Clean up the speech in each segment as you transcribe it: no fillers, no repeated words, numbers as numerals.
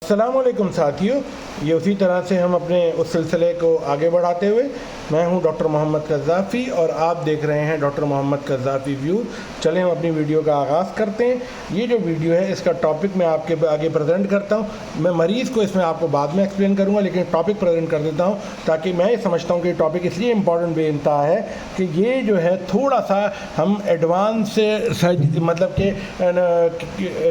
अस्सलामुअलैकुम साथियों, ये उसी तरह से हम अपने उस सिलसिले को आगे बढ़ाते हुए मैं हूं डॉक्टर मोहम्मद कज़्ज़ाफ़ी और आप देख रहे हैं डॉक्टर मोहम्मद कज़्ज़ाफ़ी व्यू। चलें हम अपनी वीडियो का आगाज़ करते हैं। ये जो वीडियो है इसका टॉपिक मैं आपके आगे प्रेजेंट करता हूं। मैं मरीज़ को इसमें आपको बाद में एक्सप्लेन करूंगा, लेकिन टॉपिक प्रेजेंट कर देता हूं ताकि मैं समझता हूं कि टॉपिक इसलिए इम्पॉर्टेंट बनता है कि ये जो है थोड़ा सा हम एडवांस मतलब कि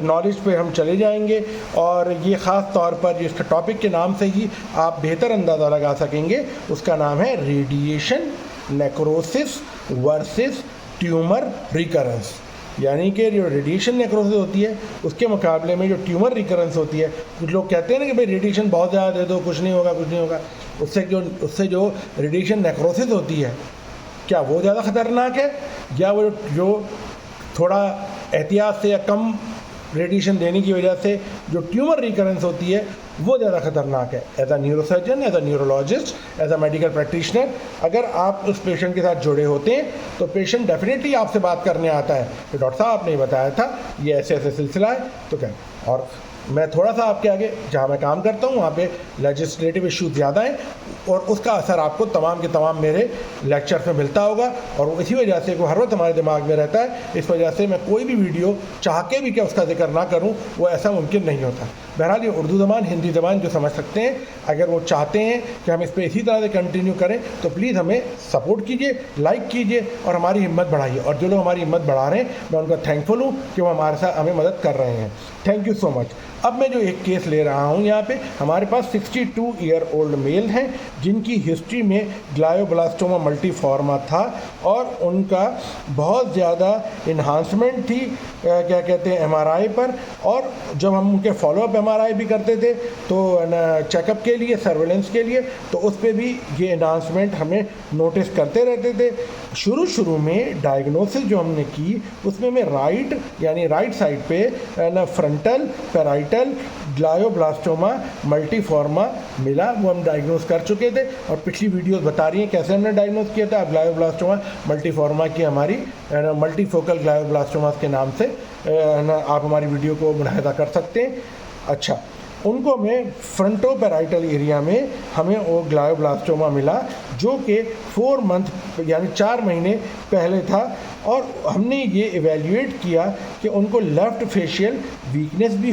नॉलेज पे हम चले जाएंगे और ये ख़ास तौर पर जिसका टॉपिक के नाम से ही आप बेहतर अंदाज़ा लगा सकेंगे, उसका नाम है radiation necrosis versus tumour recurrence. यानी कि जो रेडिएशन नेक्रोसिस होती है उसके मुकाबले में जो ट्यूमर रिकरेंस होती है, कुछ लोग कहते हैं ना कि भाई रेडिएशन बहुत ज़्यादा दे दो, कुछ नहीं होगा। उससे जो रेडिएशन नेक्रोसिस होती है, क्या वो ज़्यादा ख़तरनाक है या वो जो थोड़ा एहतियात से या कम रेडिएशन देने की वजह से जो ट्यूमर रिकरेंस होती है वो ज़्यादा ख़तरनाक है? As a neurosurgeon, as a neurologist, as a medical practitioner, अगर आप उस पेशेंट के साथ जुड़े होते हैं तो पेशेंट डेफिनेटली आपसे बात करने आता है कि डॉक्टर साहब आपने बताया था ये ऐसे ऐसे सिलसिला है। तो क्या, और मैं थोड़ा सा आपके आगे जहाँ मैं काम करता हूँ वहाँ पे लेजिस्लेटिव इश्यूज ज़्यादा हैं और उसका असर आपको तमाम के तमाम मेरे लेक्चर में मिलता होगा और इसी वजह से वो हर वक्त हमारे दिमाग में रहता है। इस वजह से मैं कोई भी वीडियो चाह के भी क्या उसका जिक्र ना करूँ, वो ऐसा मुमकिन नहीं होता। बहरहाल ये उर्दू ज़बान, हिंदी ज़बान जो समझ सकते हैं, अगर वो चाहते हैं कि हम इस पर इसी तरह से कंटिन्यू करें तो प्लीज़ हमें सपोर्ट कीजिए, लाइक कीजिए और हमारी हिम्मत बढ़ाइए। और जो लोग हमारी हिम्मत बढ़ा रहे हैं मैं उनका थैंकफुल हूँ कि वो हमारे साथ हमें मदद कर रहे हैं। Thank you so much. अब मैं जो एक केस ले रहा हूँ यहाँ पे, हमारे पास 62 ईयर ओल्ड मेल हैं जिनकी हिस्ट्री में ग्लायोब्लास्टोमा मल्टीफॉर्मा था और उनका बहुत ज़्यादा इन्हांसमेंट थी क्या कहते हैं MRI पर। और जब हम उनके फॉलोअप MRI भी करते थे तो चेकअप के लिए, सर्वेलेंस के लिए, तो उस पर भी ये इन्हांसमेंट हमें नोटिस करते रहते थे। शुरू में डायग्नोसिस जो हमने की उसमें मैं राइट साइड पे फ्रंटल पैराइटल ग्लायोब्लास्टोमा मल्टीफॉर्मा मिला, वो हम डायग्नोस कर चुके थे और पिछली वीडियोस बता रही हैं कैसे हमने डायग्नोस किया था। ग्लायोब्लास्टोमा मल्टीफॉर्मा की हमारी मल्टीफोकल ग्लायोब्लास्टोमा के नाम से आप हमारी वीडियो को मुलाहिजा कर सकते हैं। अच्छा, उनको में फ्रंटोपेराइटल एरिया में हमें वो ग्लायोब्लास्टोमा मिला जो कि 4 मंथ यानी 4 महीने पहले था और हमने ये इवेल्युएट किया कि उनको लेफ़्ट फेशियल वीकनेस भी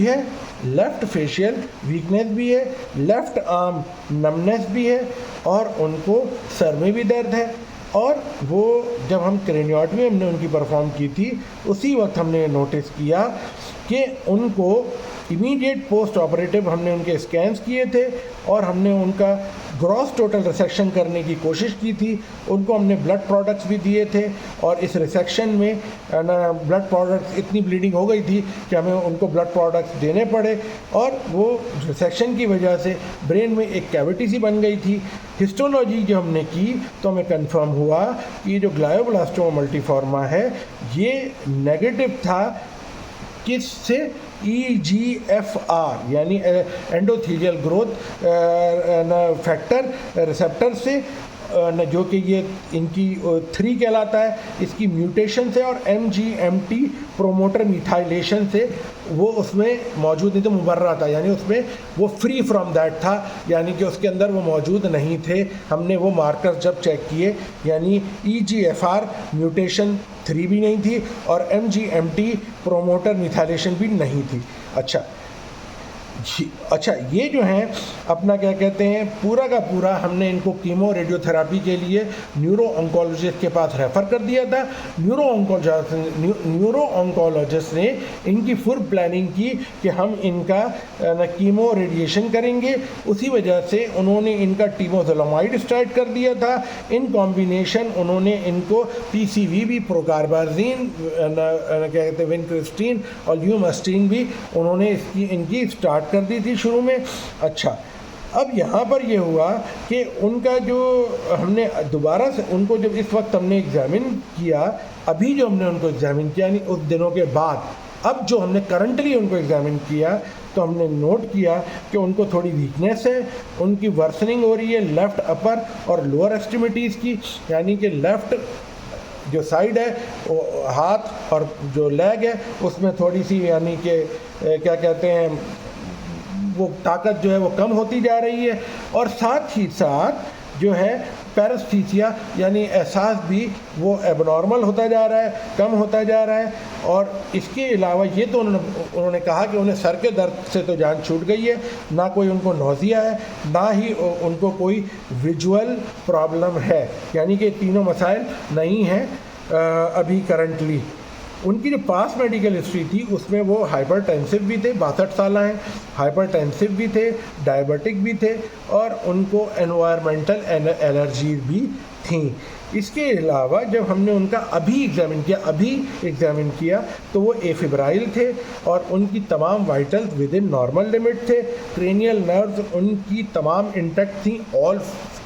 है, लेफ़्ट आर्म नमनेस भी है और उनको सर में भी दर्द है। और वो जब हम क्रेनियोटमी हमने उनकी परफॉर्म की थी उसी वक्त हमने नोटिस किया कि उनको इमीडिएट पोस्ट ऑपरेटिव हमने उनके स्कैन्स किए थे और हमने उनका ग्रॉस टोटल रिसेक्शन करने की कोशिश की थी। उनको हमने ब्लड प्रोडक्ट्स भी दिए थे और इस रिसेक्शन में ब्लड प्रोडक्ट्स इतनी ब्लीडिंग हो गई थी कि हमें उनको ब्लड प्रोडक्ट्स देने पड़े और वो रिसेक्शन की वजह से ब्रेन में एक कैविटी सी बन गई थी। हिस्टोलॉजी जो हमने की तो हमें कंफर्म हुआ कि ये जो ग्लायोब्लास्टोमा मल्टीफॉर्मा है ये नेगेटिव था किससे, EGFR यानी एंडोथीलियल ग्रोथ फैक्टर रिसेप्टर से, जो कि ये इनकी 3 कहलाता है, इसकी म्यूटेशन से और MGMT प्रोमोटर मिथाइलेशन से वो उसमें मौजूद नहीं था, मुबर्रा था, यानी उसमें वो फ्री फ्रॉम दैट था, यानी कि उसके अंदर वो मौजूद नहीं थे। हमने वो मार्कर्स जब चेक किए यानी EGFR म्यूटेशन 3 भी नहीं थी और MGMT प्रोमोटर मिथाइलेशन भी नहीं थी। अच्छा, ये जो हैं अपना क्या कहते हैं पूरा का पूरा हमने इनको कीमो रेडियोथेरापी के लिए न्यूरो ऑन्कोलॉजिस्ट के पास रेफ़र कर दिया था। न्यूरो ऑन्कोलॉजिस्ट ने इनकी फुल प्लानिंग की कि हम इनका कीमो रेडिएशन करेंगे। उसी वजह से उन्होंने इनका टीमोजोलामाइड स्टार्ट कर दिया था। इन कॉम्बिनेशन उन्होंने इनको PCV प्रोकार्बाजीन क्या कहते हैं विनक्रिस्टीन और ल्यूमस्टीन भी उन्होंने इनकी स्टार्ट कर दी थी शुरू में। अच्छा, अब यहाँ पर ये हुआ कि उनका जो हमने दोबारा से उनको जब इस वक्त हमने एग्ज़ामिन किया, अभी जो हमने उनको एग्ज़ामिन किया यानी उस दिनों के बाद, अब जो हमने करंटली उनको एग्ज़ामिन किया तो हमने नोट किया कि उनको थोड़ी वीकनेस है, उनकी वर्सनिंग हो रही है लेफ़्ट अपर और लोअर एक्सट्रीमिटीज़ की, यानी कि लेफ़्ट जो साइड है हाथ और जो लेग है उसमें थोड़ी सी यानी कि क्या कहते हैं वो ताकत जो है वो कम होती जा रही है, और साथ ही साथ जो है पैरेस्थीसिया यानी एहसास भी वो एबनॉर्मल होता जा रहा है, कम होता जा रहा है। और इसके अलावा ये तो उन्होंने कहा कि उन्हें सर के दर्द से तो जान छूट गई है, ना कोई उनको नौजिया है, ना ही उनको कोई विजुअल प्रॉब्लम है, यानी कि तीनों मसाइल नहीं हैं अभी करंटली। उनकी जो पास मेडिकल हिस्ट्री थी उसमें वो हाइपरटेंसिव भी थे, 62 साल हैं, हाइपरटेंसिव भी थे, डायबिटिक भी थे, और उनको एनवायरमेंटल एलर्जीज भी थी। इसके अलावा जब हमने उनका अभी एग्ज़ामिन किया तो वो एफिब्राइल थे और उनकी तमाम vitals with in normal limit थे। क्रेनियल नर्व्स उनकी तमाम इंटैक्ट थी, ऑल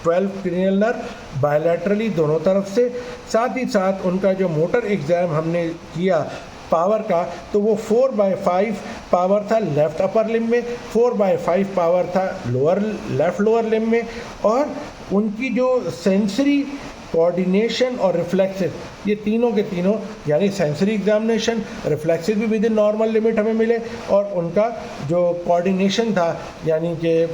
12 क्रेनियल नर्व बायलैटरली दोनों तरफ से। साथ ही साथ उनका जो मोटर एग्ज़ाम हमने किया पावर का, तो वो 4/5 पावर था लेफ़्ट अपर लिम्ब में, 4/5 पावर था लेफ़्ट लोअर लिम्ब में, और उनकी जो सेंसरी कोऑर्डिनेशन और रिफ्लेक्सेस, ये तीनों के तीनों यानी सेंसरी एग्जामिनेशन, रिफ्लेक्सेस भी विद इन नॉर्मल लिमिट हमें मिले, और उनका जो कोऑर्डिनेशन था यानी कि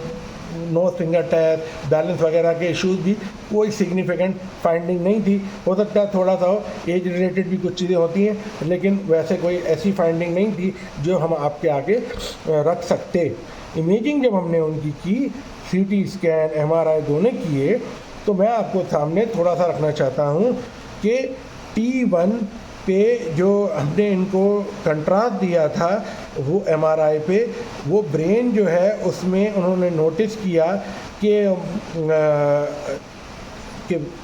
नोज फिंगर टेस्ट, बैलेंस वगैरह के इश्यूज़ भी कोई सिग्निफिकेंट फाइंडिंग नहीं थी। हो सकता है थोड़ा सा एज रिलेटेड भी कुछ चीज़ें होती हैं, लेकिन वैसे कोई ऐसी फाइंडिंग नहीं थी जो हम आपके आगे रख सकते। इमेजिंग जब हमने उनकी की, CT स्कैन, MRI दोनों किए, तो मैं आपको सामने थोड़ा सा रखना चाहता हूँ कि T1 पे जो हमने इनको कंट्रास्ट दिया था वो MRI पे, वो ब्रेन जो है उसमें उन्होंने नोटिस किया कि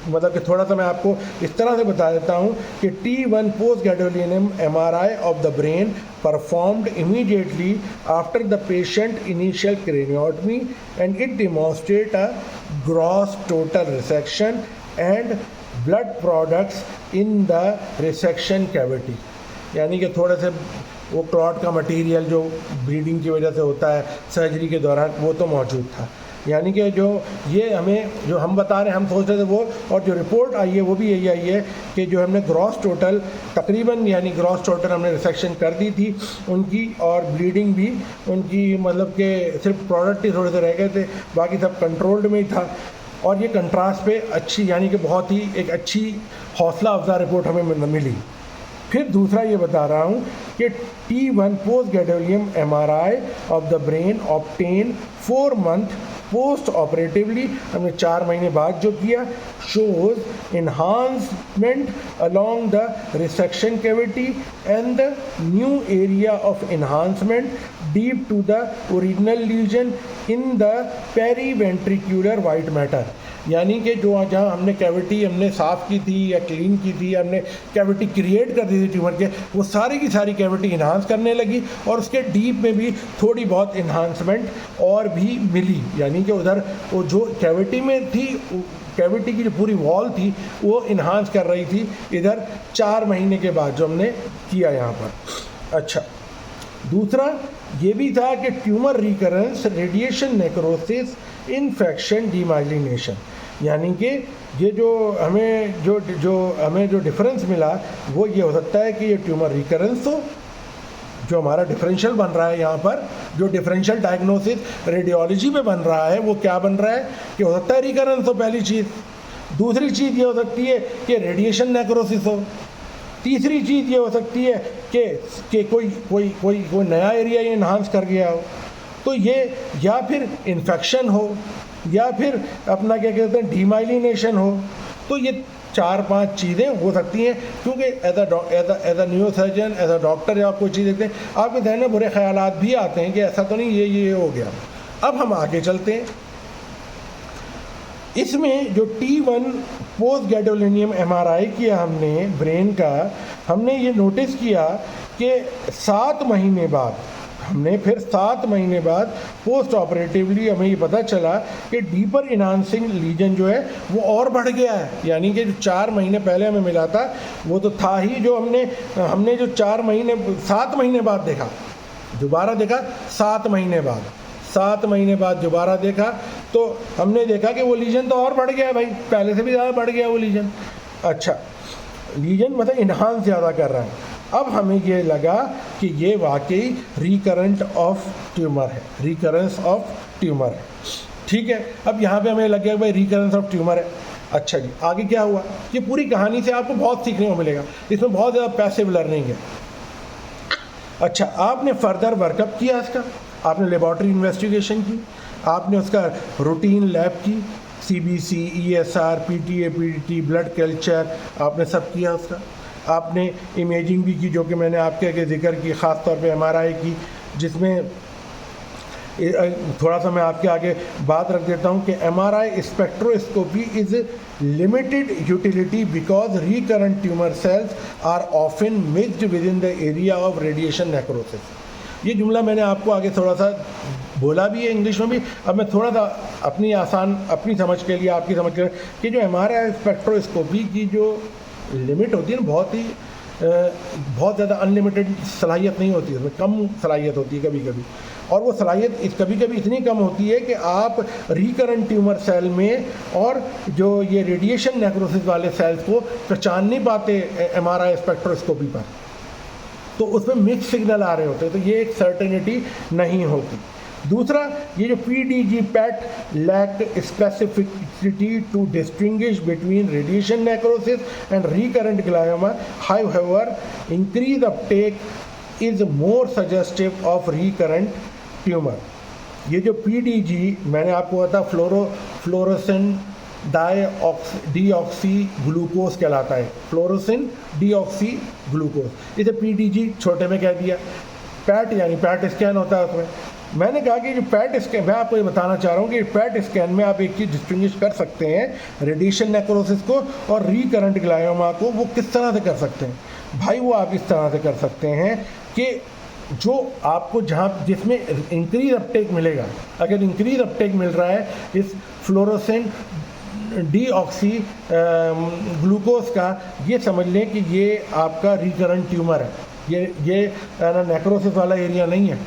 मतलब कि थोड़ा सा मैं आपको इस तरह से बता देता हूँ कि T1 post gadolinium MRI of the brain performed immediately after the patient initial craniotomy and it demonstrate a gross total resection and blood products in the resection cavity, यानी कि थोड़े से वो क्लॉट का मटेरियल जो ब्लीडिंग की वजह से होता है सर्जरी के दौरान वो तो मौजूद था। यानी कि जो ये हमें जो हम बता रहे हैं, हम सोच रहे थे वो, और जो रिपोर्ट आई है वो भी यही आई है कि जो हमने ग्रॉस टोटल तकरीबन यानी ग्रॉस टोटल हमने रिसेक्शन कर दी थी उनकी, और ब्लीडिंग भी उनकी मतलब कि सिर्फ प्रोडक्ट ही थोड़े से रह गए थे, बाकी सब कंट्रोल्ड में ही था। और ये कंट्रास्ट पे अच्छी यानी कि बहुत ही एक अच्छी हौसला अफजा रिपोर्ट हमें मिली। फिर दूसरा ये बता रहा हूँ कि T1 post gadolinium MRI of the brain obtain 4 month post operatively, हमने 4 महीने बाद जो किया, shows enhancement along the resection cavity and the new area of enhancement deep to the original lesion in the periventricular white matter, यानी कि जो जहाँ हमने कैविटी हमने साफ़ की थी या क्लीन की थी, हमने कैविटी क्रिएट कर दी थी ट्यूमर के, वो सारी की सारी कैविटी इन्हांस करने लगी, और उसके डीप में भी थोड़ी बहुत इन्हांसमेंट और भी मिली, यानी कि उधर वो जो कैविटी में थी, कैविटी की जो पूरी वॉल थी वो इन्हांस कर रही थी इधर 4 महीने के बाद जो हमने किया यहाँ पर। अच्छा, दूसरा ये भी था कि tumour recurrence, radiation necrosis, infection, demyelination, यानी कि ये जो हमें जो डिफरेंस मिला वो ये हो सकता है कि ये ट्यूमर रिकरेंस हो, जो हमारा डिफरेंशियल बन रहा है यहाँ पर, जो डिफरेंशियल डायग्नोसिस रेडियोलॉजी में बन रहा है वो क्या बन रहा है कि हो सकता है रिकरेंस हो, पहली चीज़। दूसरी चीज़ ये हो सकती है कि रेडिएशन नेक्रोसिस हो। तीसरी चीज़ ये हो सकती है कि कोई नया एरिया ये इन्हांस कर गया हो, तो ये या फिर इन्फेक्शन हो या फिर अपना क्या कहते हैं डीमाइलिनेशन हो। तो ये 4-5 चीज़ें हो सकती हैं, क्योंकि as a neurosurgeon, as a doctor जब आप कोई चीज़ देखते हैं आपके ध्यान में बुरे ख्यालात भी आते हैं कि ऐसा तो नहीं ये हो गया। अब हम आगे चलते हैं। इसमें जो T1 पोस्ट गैडोलिनियम MRI किया हमने ब्रेन का, हमने ये नोटिस किया कि 7 महीने बाद हमने फिर 7 महीने बाद पोस्ट ऑपरेटिवली हमें ये पता चला कि डीपर इन्हांसिंग लीजन जो है वो और बढ़ गया है, यानी कि जो 4 महीने पहले हमें मिला था वो तो था ही, जो हमने जो 7 महीने बाद देखा, दोबारा देखा 7 महीने बाद दोबारा देखा, तो हमने देखा कि वो लीजन तो और बढ़ गया भाई, पहले से भी ज़्यादा बढ़ गया वो लीजन। अच्छा, लीजन मतलब इन्हांस ज़्यादा कर रहा है। अब हमें ये लगा कि ये वाकई रिकरेंट ऑफ ट्यूमर है, रिकरेंस ऑफ ट्यूमर है। ठीक है, अब यहाँ पे हमें लग गया भाई रिकरेंस ऑफ ट्यूमर है। अच्छा जी, आगे क्या हुआ? ये पूरी कहानी से आपको बहुत सीखने को मिलेगा, इसमें बहुत ज़्यादा पैसिव लर्निंग है। अच्छा, आपने फर्दर वर्कअप किया इसका, आपने लेबॉर्ट्री इन्वेस्टिगेशन की, आपने उसका रूटीन लैब की, CBC, ESR, PTA, PDT, blood culture, आपने सब किया उसका। आपने इमेजिंग भी की, जो कि मैंने आपके आगे जिक्र की, ख़ास तौर पे MRI की, जिसमें थोड़ा सा मैं आपके आगे बात रख देता हूँ कि MRI spectroscopy is limited utility because recurrent tumour cells are often mixed with in the area of radiation necrosis. ये जुमला मैंने आपको आगे थोड़ा सा बोला भी है इंग्लिश में भी, अब मैं थोड़ा सा अपनी समझ के लिए, आपकी समझ के लिए, कि जो MRI स्पेक्ट्रोस्कोपी की जो लिमिट होती है ना, बहुत ज़्यादा अनलिमिटेड सलाहियत नहीं होती है, उसमें कम सलाहियत होती है कभी कभी, और वो सलाहियत कभी कभी इतनी कम होती है कि आप रिकरेंट ट्यूमर सेल में और जो ये रेडिएशन नेक्रोसिस वाले सेल्स को पहचान नहीं पाते MRI स्पेक्ट्रोस्कोपी पर, तो उसमें मिक्स सिग्नल आ रहे होते हैं, तो ये एक सर्टेनिटी नहीं होती। दूसरा, ये जो PDG PET lack specificity to distinguish between radiation necrosis and recurrent glioma, however increase uptake is more suggestive of recurrent tumour. ये जो PDG मैंने आपको बताया फ्लोरोसिन डीऑक्सी ग्लूकोज कहलाता है, फ्लोरोसिन डीऑक्सी ग्लूकोज, इसे PDG छोटे में कह दिया। पैट यानी पैट स्कैन होता है उसमें। मैंने कहा कि जो पैट स्कैन, मैं आपको ये बताना चाह रहा हूँ कि पैट स्कैन में आप एक चीज़ डिस्टिंग्विश कर सकते हैं रेडिएशन नेक्रोसिस को और रिकरेंट ग्लायोमा को। वो किस तरह से कर सकते हैं भाई? वो आप इस तरह से कर सकते हैं कि जो आपको जिसमें इंक्रीज अपटेक मिलेगा, अगर इंक्रीज अपटेक मिल रहा है इस फ्लोरोसिन डीऑक्सी ग्लूकोज का, ये समझ लें कि ये आपका रिकरेंट ट्यूमर है। ये नेक्रोसिस वाला एरिया नहीं है,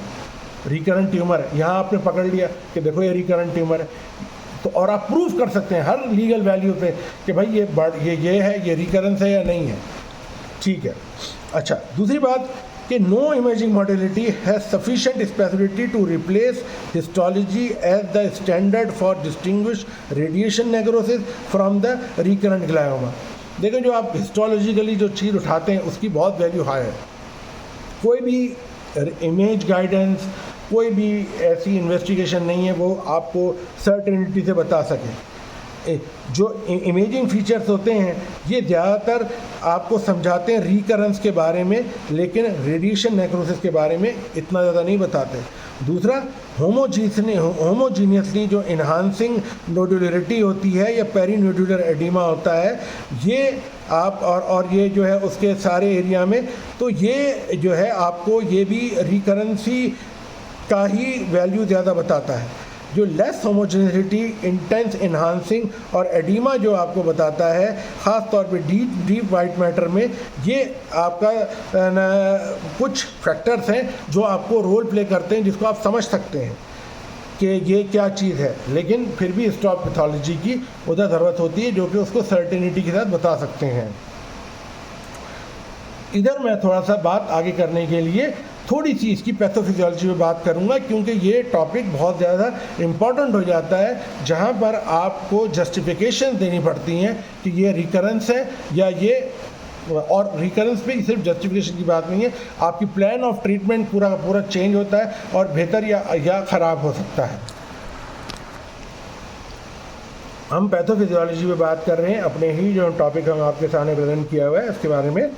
रिकरेंट ट्यूमर है। यहाँ आपने पकड़ लिया कि देखो ये रिकरेंट ट्यूमर है, तो और आप प्रूफ कर सकते हैं हर लीगल वैल्यू पे कि भाई ये है, ये रिकरेंस है या नहीं है। ठीक है। अच्छा, दूसरी बात कि no imaging modality has sufficient specificity to replace histology as the standard for distinguish radiation necrosis from the recurrent glioma. देखो, जो आप हिस्टोलॉजिकली जो चीज़ उठाते हैं उसकी बहुत वैल्यू हाई है। कोई भी इमेज गाइडेंस, कोई भी ऐसी इन्वेस्टिगेशन नहीं है वो आपको सर्टेनिटी से बता सके। जो इमेजिंग फीचर्स होते हैं ये ज़्यादातर आपको समझाते हैं रिकरेंस के बारे में, लेकिन रेडिएशन नेक्रोसिस के बारे में इतना ज़्यादा नहीं बताते। दूसरा, होमोजीनियसली जो इन्हांसिंग नोडुलरिटी होती है या पेरीनोडुलर एडिमा होता है, ये आप और ये जो है उसके सारे एरिया में, तो ये जो है आपको ये भी रिकरेंसी का ही वैल्यू ज़्यादा बताता है। जो लेस होमोजेनिटी, इंटेंस इन्हांसिंग और एडिमा जो आपको बताता है, ख़ास तौर पे डीप वाइट मैटर में, ये आपका कुछ फैक्टर्स हैं जो आपको रोल प्ले करते हैं, जिसको आप समझ सकते हैं कि ये क्या चीज़ है, लेकिन फिर भी स्टॉप पैथोलॉजी की उधर ज़रूरत होती है जो कि उसको सर्टेनिटी के साथ बता सकते हैं। इधर मैं थोड़ा सा बात आगे करने के लिए थोड़ी सी इसकी पैथोफिजियोलॉजी में बात करूंगा, क्योंकि ये टॉपिक बहुत ज़्यादा इम्पॉर्टेंट हो जाता है, जहाँ पर आपको जस्टिफिकेशन देनी पड़ती हैं कि ये रिकरेंस है या ये, और रिकरेंस पे सिर्फ जस्टिफिकेशन की बात नहीं है, आपकी प्लान ऑफ ट्रीटमेंट पूरा का पूरा चेंज होता है और बेहतर या ख़राब हो सकता है। हम पैथोफिजियोलॉजी में बात कर रहे हैं, अपने ही जो टॉपिक हम आपके सामने प्रेजेंट किया हुआ है उसके बारे में।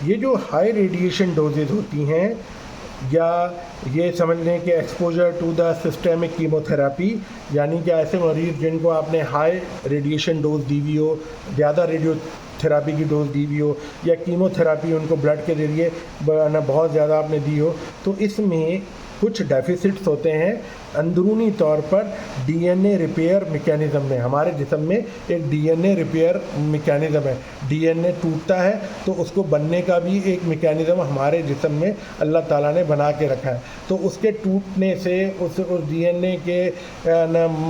ये जो हाई रेडिएशन डोजेज होती हैं, या ये समझ लें कि exposure to the systemic chemotherapy, यानी कि ऐसे मरीज़ जिनको आपने हाई रेडिएशन डोज दी हुई हो, ज़्यादा रेडियोथेरापी की डोज दी हुई हो, या कीमोथेरापी उनको ब्लड के ज़रिए बहुत ज़्यादा आपने दी हो, तो इसमें कुछ डेफिसिट्स होते हैं अंदरूनी तौर पर डीएनए रिपेयर मैकेनिज़्म में। हमारे जिस्म में एक डीएनए रिपेयर मैकेनिज़्म है। डीएनए टूटता है तो उसको बनने का भी एक मैकेनिज़्म हमारे जिस्म में अल्लाह ताला ने बना के रखा है। तो उसके टूटने से उस डीएनए के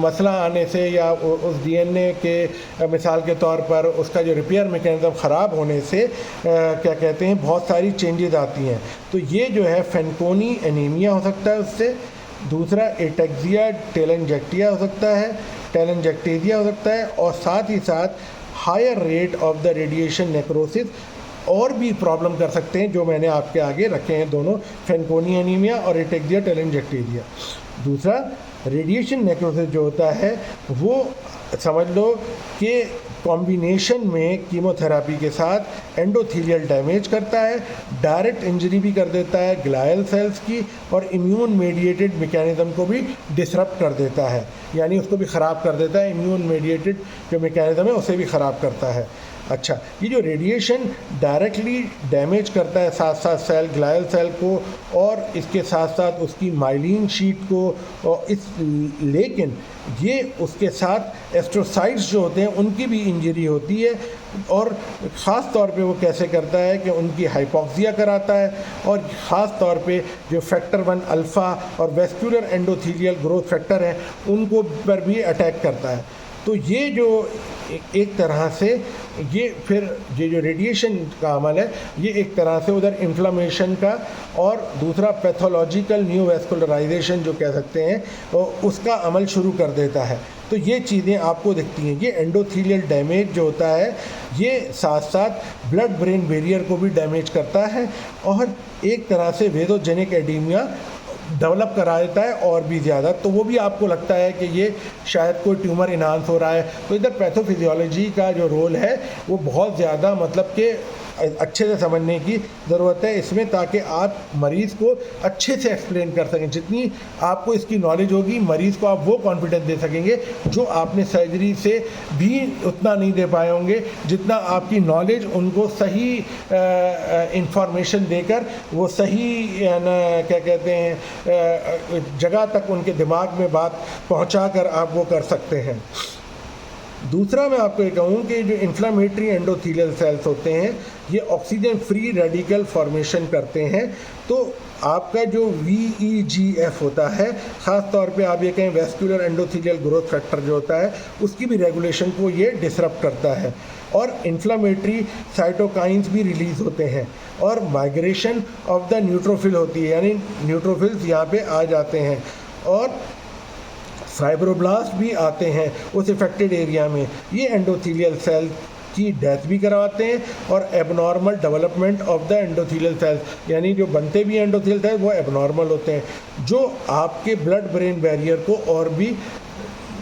मसला आने से या उस डीएनए के मिसाल के तौर पर उसका जो रिपेयर मैकेनिज़्म ख़राब होने से क्या कहते हैं बहुत सारी चेंजेस आती हैं। तो ये जो है फैनकोनी एनीमिया हो सकता है उससे। दूसरा एटेक्सिया टेलेंजेक्टिया हो सकता है, टेलेंजेक्टेरिया हो सकता है, और साथ ही साथ higher rate of the radiation necrosis और भी प्रॉब्लम कर सकते हैं जो मैंने आपके आगे रखे हैं दोनों, फैनकोनी एनीमिया और एटेक्सिया टेलेंजेक्टेरिया। दूसरा रेडिएशन नेक्रोसिस जो होता है वो समझ लो कि कॉम्बिनेशन में कीमोथेरेपी के साथ एंडोथीलियल डैमेज करता है, डायरेक्ट इंजरी भी कर देता है ग्लायल सेल्स की, और इम्यून मेडिएटेड मैकेनिज़्म को भी डिसरप्ट कर देता है, यानी उसको भी ख़राब कर देता है। इम्यून मेडिएटेड जो मैकेनिज़्म है उसे भी ख़राब करता है। अच्छा, ये जो रेडिएशन डायरेक्टली डैमेज करता है साथ साथ सेल ग्लायल सेल को और इसके साथ साथ उसकी माइलिन शीट को, और लेकिन ये उसके साथ एस्ट्रोसाइट्स जो होते हैं उनकी भी इंजरी होती है, और ख़ास तौर पे वो कैसे करता है कि उनकी हाइपोक्सिया कराता है, और ख़ास तौर पे जो फैक्टर 1 अल्फ़ा और वेस्कुलर एंडोथीलियल ग्रोथ फैक्टर हैं उनको पर भी अटैक करता है। तो ये जो एक तरह से ये जो रेडिएशन का अमल है ये एक तरह से उधर इन्फ्लामेशन का और दूसरा पैथोलॉजिकल न्यू वेस्कुलराइजेशन जो कह सकते हैं उसका अमल शुरू कर देता है। तो ये चीज़ें आपको दिखती हैं। ये एंडोथीलियल डैमेज जो होता है ये साथ साथ ब्लड ब्रेन बैरियर को भी डैमेज करता है और एक तरह से वेदोजेनिक एडीमिया डेवलप करा देता है और भी ज़्यादा। तो वो भी आपको लगता है कि ये शायद कोई ट्यूमर इन्हांस हो रहा है। तो इधर पैथोफिजियोलॉजी का जो रोल है वो बहुत ज़्यादा मतलब कि अच्छे से समझने की ज़रूरत है इसमें, ताकि आप मरीज़ को अच्छे से एक्सप्लेन कर सकें। जितनी आपको इसकी नॉलेज होगी मरीज़ को आप वो कॉन्फिडेंस दे सकेंगे जो आपने सर्जरी से भी उतना नहीं दे पाए होंगे, जितना आपकी नॉलेज उनको सही इंफॉर्मेशन देकर वो सही क्या कहते हैं जगह तक उनके दिमाग में बात पहुंचाकर आप वो कर सकते हैं। दूसरा मैं आपको ये कहूँ कि जो इन्फ्लामेटरी एंडोथीलियल सेल्स होते हैं ये ऑक्सीजन फ्री रेडिकल फॉर्मेशन करते हैं। तो आपका जो VEGF होता है, ख़ास तौर पे आप ये कहें वेस्कुलर एंडोथीलियल ग्रोथ फैक्टर जो होता है उसकी भी रेगुलेशन को ये डिसरप्ट करता है, और इन्फ्लामेटरी साइटोकाइंस भी रिलीज़ होते हैं, और माइग्रेशन ऑफ द न्यूट्रोफिल होती है, यानी न्यूट्रोफिल्स यहाँ पे आ जाते हैं, और फाइब्रोब्लास्ट भी आते हैं उस इफेक्टेड एरिया में। ये एंडोथीलियल सेल की डेथ भी करवाते हैं और abnormal development of the endothelial cells, यानी जो बनते भी एंडोथीलियल सेल्स वो एबनॉर्मल होते हैं जो आपके ब्लड ब्रेन बैरियर को और भी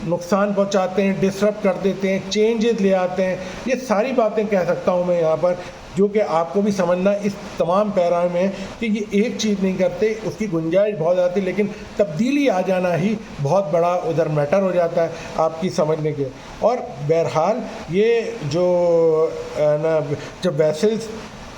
नुकसान पहुंचाते हैं, डिसरप्ट कर देते हैं, चेंजेस ले आते हैं। ये सारी बातें कह सकता हूँ मैं यहाँ पर, जो कि आपको भी समझना इस तमाम पैरा में कि ये एक चीज़ नहीं करते, उसकी गुंजाइश बहुत आती, लेकिन तब्दीली आ जाना ही बहुत बड़ा उधर मैटर हो जाता है आपकी समझने के। और बहरहाल ये जो ना जब वेसल्स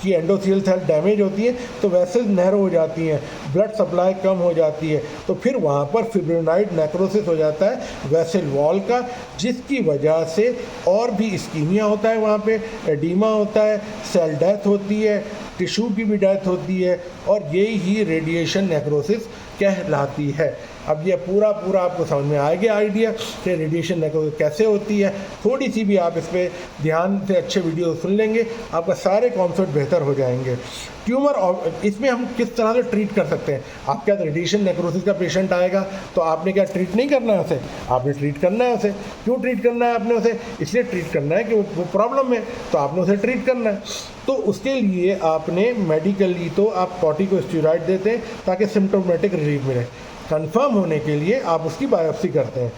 की एंडोथीलियल सेल डैमेज होती है तो वेसल्स नैरो हो जाती हैं, ब्लड सप्लाई कम हो जाती है, तो फिर वहाँ पर फिब्रिनोइड नेक्रोसिस हो जाता है वेसल वॉल का, जिसकी वजह से और भी इस्कीमिया होता है, वहाँ पे एडीमा होता है, सेल डेथ होती है, टिश्यू की भी डेथ होती है, और यही ही रेडिएशन नेक्रोसिस कहलाती है। अब ये पूरा आपको समझ में आएगा आइडिया कि रेडिएशन नेक्रोसिस कैसे होती है। थोड़ी सी भी आप इस पर ध्यान से अच्छे वीडियो सुन लेंगे आपका सारे कॉन्सेप्ट बेहतर हो जाएंगे। ट्यूमर इसमें हम किस तरह से ट्रीट कर सकते हैं। आप क्या रेडिएशन नेक्रोसिस का पेशेंट आएगा तो आपने क्या ट्रीट नहीं करना है उसे, आपने ट्रीट करना है उसे। क्यों ट्रीट करना है आपने उसे? इसलिए ट्रीट करना है कि वो प्रॉब्लम है तो आपने उसे ट्रीट करना है। तो उसके लिए आपने मेडिकली तो आप कॉर्टिकोस्टेरॉइड देते हैं ताकि सिम्टोमेटिक रिलीफ मिले। कंफर्म होने के लिए आप उसकी बायोप्सी करते हैं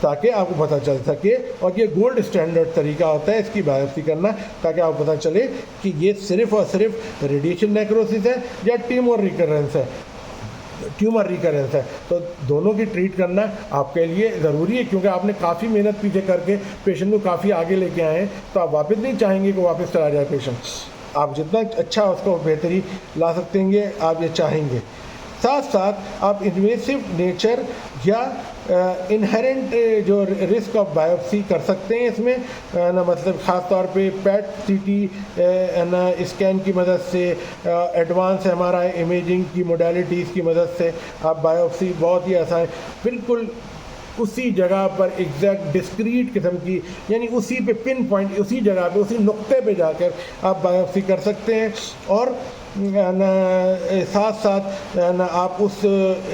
ताकि आपको पता चल सके, और ये गोल्ड स्टैंडर्ड तरीका होता है इसकी बायोप्सी करना, ताकि आपको पता चले कि ये सिर्फ़ और सिर्फ रेडिएशन नेक्रोसिस है या ट्यूमर रिकरेंस है। तो दोनों की ट्रीट करना आपके लिए ज़रूरी है, क्योंकि आपने काफ़ी मेहनत पीछे करके पेशेंट को काफ़ी आगे लेके आए हैं, तो आप वापस नहीं चाहेंगे कि वापस चला जाए पेशेंट। आप जितना अच्छा उसको बेहतरी ला सकते हैं आप ये चाहेंगे। साथ साथ आप इन्वेसिव नेचर या इनहेरेंट जो रिस्क ऑफ बायोप्सी कर सकते हैं इसमें ना, मतलब ख़ास तौर पे पैट सीटी ना स्कैन की मदद से, एडवांस एमआरआई इमेजिंग की मोडालिटीज़ की मदद से आप बायोप्सी बहुत ही आसान, बिल्कुल उसी जगह पर एग्जैक्ट डिस्क्रीट किस्म की, यानी उसी पे पिन पॉइंट, उसी जगह पे, उसी नुक्ते पे जाकर आप बायोप्सी कर सकते हैं। और साथ साथ आप उस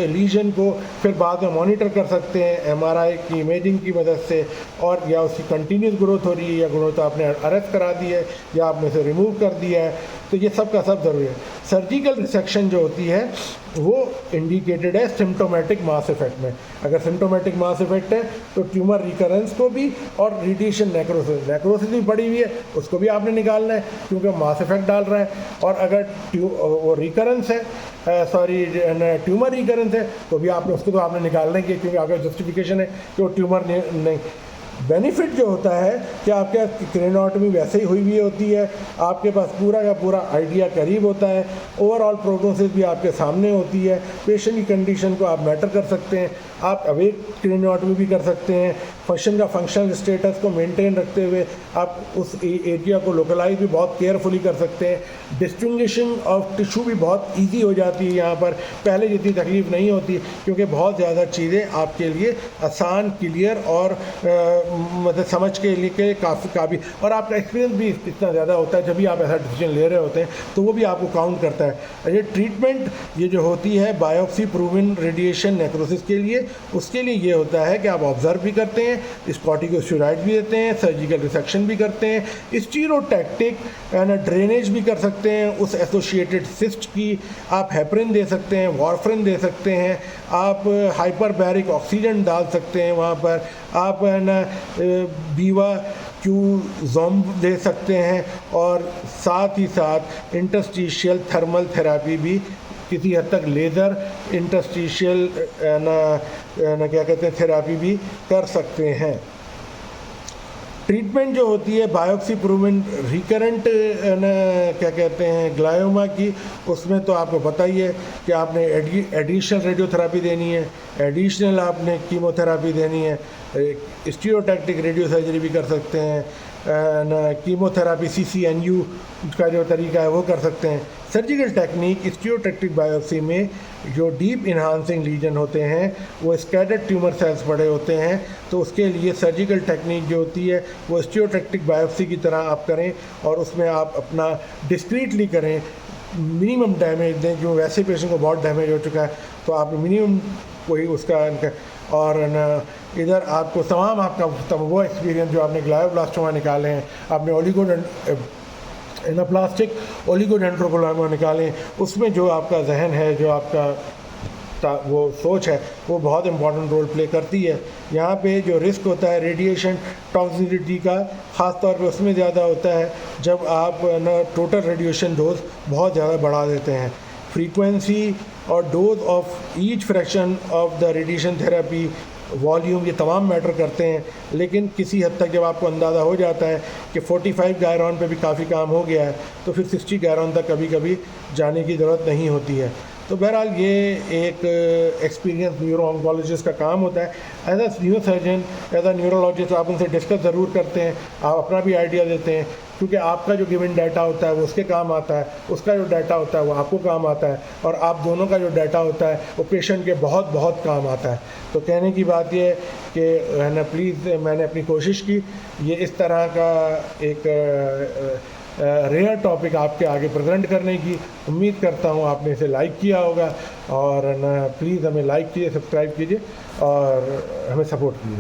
लीजन को फिर बाद में मॉनिटर कर सकते हैं एमआरआई की इमेजिंग की मदद से, और या उसकी कंटिन्यूस ग्रोथ हो रही है या ग्रोथ आपने अरेस्ट करा दी है या आपने से रिमूव कर दिया है, तो ये सब का सब ज़रूरी है। सर्जिकल रिसेक्शन जो होती है वो इंडिकेटेड है सिम्टोमेटिक मास इफेक्ट में। अगर सिम्टोमेटिक मास इफेक्ट है तो ट्यूमर रिकरेंस को भी और रेडिएशन नेक्रोसिस भी बढ़ी हुई है उसको भी आपने निकालना है, क्योंकि मास इफेक्ट डाल रहा है। और अगर वो रिकरेंस है, ट्यूमर रिकरेंस है, तो भी आपने उसको तो आपने निकालना ही है, क्योंकि आपका जस्टिफिकेशन है कि वो ट्यूमर नहीं। बेनिफिट जो होता है कि आपके क्रेनोटमी वैसे ही हुई हुई होती है, आपके पास पूरा का पूरा आइडिया करीब होता है, ओवरऑल प्रोग्नोसिस भी आपके सामने होती है, पेशेंट की कंडीशन को आप मैटर कर सकते हैं, आप अवेक क्रेनोटमी भी कर सकते हैं, फंक्शनल स्टेटस को मेंटेन रखते हुए आप उस एरिया को लोकलाइज भी बहुत केयरफुली कर सकते हैं। डिस्टिंग्विशिंग ऑफ टिश्यू भी बहुत ईजी हो जाती है यहाँ पर, पहले जितनी तकलीफ नहीं होती, क्योंकि बहुत ज़्यादा चीज़ें आपके लिए आसान, क्लियर और मतलब समझ के लिए काफ़ी और आपका एक्सपीरियंस भी इतना ज़्यादा होता है जब भी आप ऐसा डिसीजन ले रहे होते हैं, तो वो भी आपको काउंट करता है। ये ट्रीटमेंट ये जो होती है बायोप्सी प्रूवन रेडिएशन नेक्रोसिस के लिए, उसके लिए ये होता है कि आप ऑब्जर्व भी करते हैं, कॉर्टिकोस्टेरॉइड भी देते हैं, सर्जिकल रिसेक्शन भी करते हैं, स्टीरोटैक्टिक ड्रेनेज भी कर सकते हैं उस एसोसिएटेड सिस्ट की, आप हेपरिन दे सकते हैं, वारफरिन दे सकते हैं, आप हाइपरबैरिक ऑक्सीजन डाल सकते हैं वहाँ पर, आप बीवा क्यूज़ोम दे सकते हैं, और साथ ही साथ इंटरस्टिशियल थर्मल थेरापी भी किसी हद तक लेज़र इंटरस्टिशियल क्या कहते हैं थेरापी भी कर सकते हैं। ट्रीटमेंट जो होती है बायोप्सी प्रूवन रिकरेंट क्या कहते हैं ग्लायोमा की, उसमें तो आपको पता ही है कि आपने एडिशनल रेडियोथेरापी देनी है, एडिशनल आपने कीमोथेरापी देनी है, स्टीरोटैक्टिक रेडियो सर्जरी भी कर सकते हैं, कीमोथेरापी CCNU का जो तरीका है वो कर सकते हैं। सर्जिकल टेक्निक स्टीरोटैक्टिक बायोप्सी में जो डीप इन्हांसिंग लीजन होते हैं वो स्कैटर्ड ट्यूमर सेल्स बड़े होते हैं, तो उसके लिए सर्जिकल टेक्निक जो होती है वो स्टीरोटैक्टिक बायोप्सी की तरह आप करें, और उसमें आप अपना डिस्क्रीटली करें, मिनिमम डैमेज दें, जो वैसे पेशेंट को बहुत डैमेज हो चुका है तो आप मिनिमम वही उसका और न इधर आपको तमाम आपका वो एक्सपीरियंस जो आपने ग्लायोब्लास्टोमा निकाले हैं, आपने एनाप्लास्टिक ओलिगोडेंड्रोग्लायोमा निकालें, उसमें जो आपका जहन है, जो आपका वो सोच है, वो बहुत इंपॉर्टेंट रोल प्ले करती है। यहाँ पे जो रिस्क होता है रेडिएशन टॉक्सिसिटी का, ख़ास तौर पे उसमें ज़्यादा होता है जब आप ना टोटल रेडिएशन डोज बहुत ज़्यादा बढ़ा देते हैं। फ्रीक्वेंसी और dose of each fraction of the radiation therapy, volume, ये तमाम मैटर करते हैं, लेकिन किसी हद तक जब आपको अंदाज़ा हो जाता है कि 45 गायरॉन पे भी काफ़ी काम हो गया है, तो फिर 60 गायरॉन तक कभी कभी जाने की ज़रूरत नहीं होती है। तो बहरहाल ये एक एक्सपीरियंस न्यूरो ऑन्कोलॉजिस्ट का काम होता है। As a neuro surgeon, as a neurologist आप उनसे डिस्कस ज़रूर करते हैं, आप अपना भी आइडिया देते हैं, क्योंकि आपका जो गिवन डाटा होता है वो उसके काम आता है, उसका जो डाटा होता है वो आपको काम आता है, और आप दोनों का जो डाटा होता है वो पेशेंट के बहुत बहुत काम आता है। तो कहने की बात ये है कि है ना, प्लीज़ मैंने अपनी कोशिश की ये इस तरह का एक रेयर टॉपिक आपके आगे प्रेजेंट करने की। उम्मीद करता हूँ आपने इसे लाइक किया होगा, और ना प्लीज़ हमें लाइक कीजिए, सब्सक्राइब कीजिए और हमें सपोर्ट कीजिए।